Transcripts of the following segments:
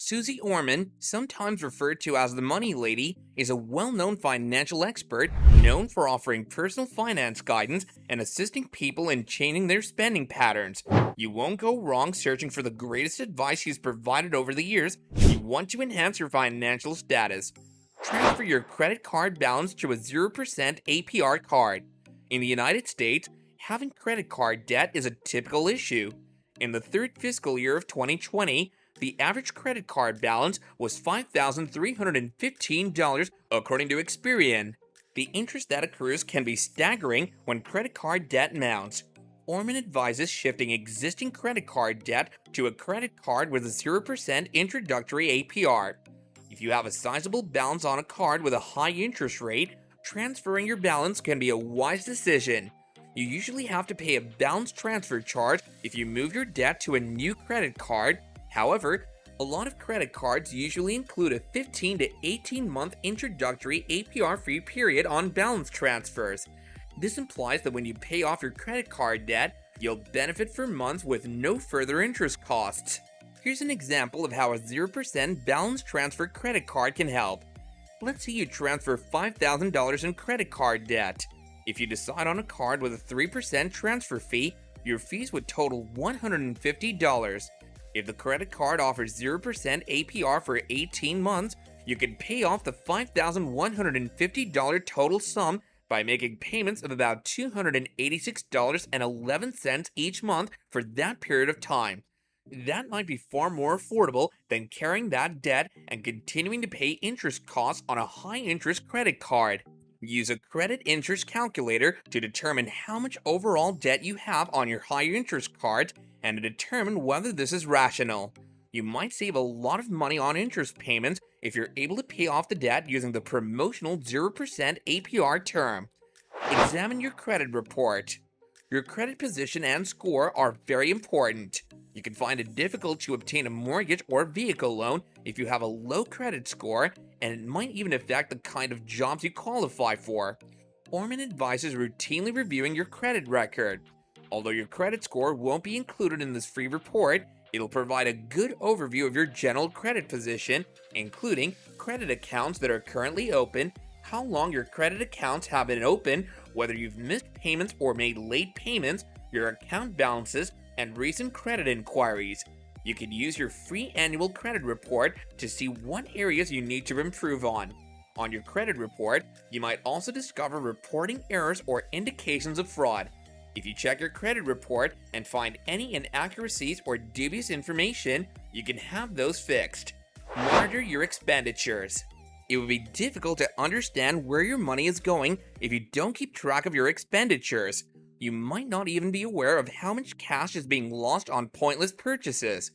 Suze Orman, sometimes referred to as the Money Lady, is a well-known financial expert known for offering personal finance guidance and assisting people in changing their spending patterns. You won't go wrong searching for the greatest advice she's provided over the years if you want to enhance your financial status. Transfer your credit card balance to a 0% APR card. In the United States, having credit card debt is a typical issue. In the third fiscal year of 2020, the average credit card balance was $5,315 according to Experian. The interest that accrues can be staggering when credit card debt mounts. Orman advises shifting existing credit card debt to a credit card with a 0% introductory APR. If you have a sizable balance on a card with a high interest rate, transferring your balance can be a wise decision. You usually have to pay a balance transfer charge if you move your debt to a new credit card. However, a lot of credit cards usually include a 15 to 18 month introductory APR-free period on balance transfers. This implies that when you pay off your credit card debt, you'll benefit for months with no further interest costs. Here's an example of how a 0% balance transfer credit card can help. Let's say you transfer $5,000 in credit card debt. If you decide on a card with a 3% transfer fee, your fees would total $150. If the credit card offers 0% APR for 18 months, you can pay off the $5,150 total sum by making payments of about $286.11 each month for that period of time. That might be far more affordable than carrying that debt and continuing to pay interest costs on a high-interest credit card. Use a credit interest calculator to determine how much overall debt you have on your higher interest cards and to determine whether this is rational. You might save a lot of money on interest payments if you're able to pay off the debt using the promotional 0% APR term. Examine your credit report. Your credit position and score are very important. You can find it difficult to obtain a mortgage or vehicle loan if you have a low credit score, and it might even affect the kind of jobs you qualify for. Orman advises routinely reviewing your credit record. Although your credit score won't be included in this free report, it'll provide a good overview of your general credit position, including credit accounts that are currently open, how long your credit accounts have been open, whether you've missed payments or made late payments, your account balances, and recent credit inquiries. You can use your free annual credit report to see what areas you need to improve on. On your credit report, you might also discover reporting errors or indications of fraud. If you check your credit report and find any inaccuracies or dubious information, you can have those fixed. Monitor your expenditures. It would be difficult to understand where your money is going if you don't keep track of your expenditures. You might not even be aware of how much cash is being lost on pointless purchases.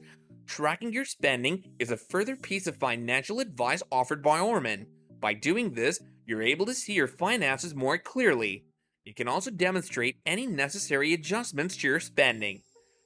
Tracking your spending is a further piece of financial advice offered by Orman. By doing this, you're able to see your finances more clearly. You can also demonstrate any necessary adjustments to your spending.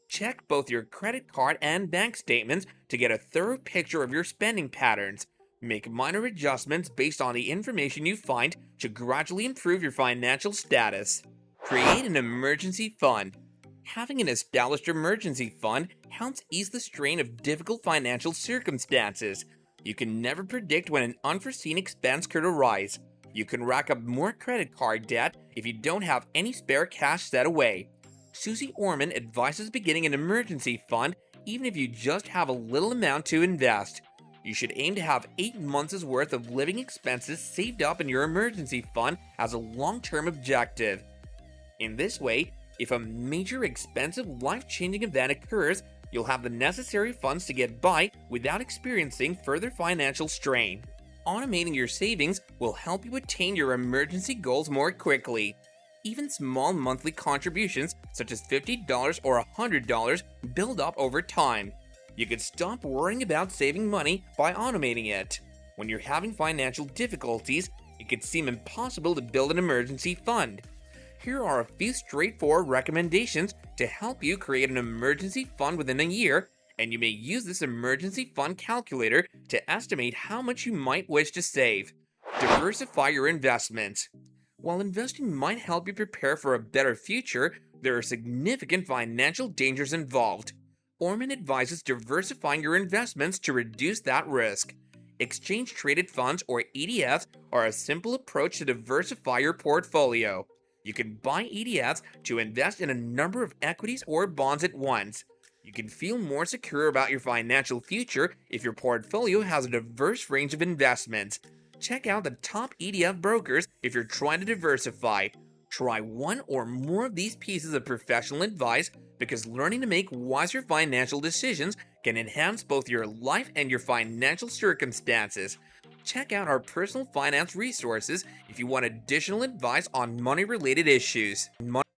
Check both your credit card and bank statements to get a thorough picture of your spending patterns. Make minor adjustments based on the information you find to gradually improve your financial status. Create an emergency fund. Having an established emergency fund helps ease the strain of difficult financial circumstances. You can never predict when an unforeseen expense could arise. You can rack up more credit card debt if you don't have any spare cash set away. Suze Orman advises beginning an emergency fund even if you just have a little amount to invest. You should aim to have 8 months' worth of living expenses saved up in your emergency fund as a long-term objective. In this way, if a major expensive life-changing event occurs, you'll have the necessary funds to get by without experiencing further financial strain. Automating your savings will help you attain your emergency goals more quickly. Even small monthly contributions, such as $50 or $100, build up over time. You could stop worrying about saving money by automating it. When you're having financial difficulties, it could seem impossible to build an emergency fund. Here are a few straightforward recommendations to help you create an emergency fund within a year, and you may use this emergency fund calculator to estimate how much you might wish to save. Diversify your investments. While investing might help you prepare for a better future, there are significant financial dangers involved. Orman advises diversifying your investments to reduce that risk. Exchange traded funds or ETFs are a simple approach to diversify your portfolio. You can buy ETFs to invest in a number of equities or bonds at once. You can feel more secure about your financial future if your portfolio has a diverse range of investments. Check out the top ETF brokers if you're trying to diversify. Try one or more of these pieces of professional advice because learning to make wiser financial decisions can enhance both your life and your financial circumstances. Check out our personal finance resources if you want additional advice on money related issues.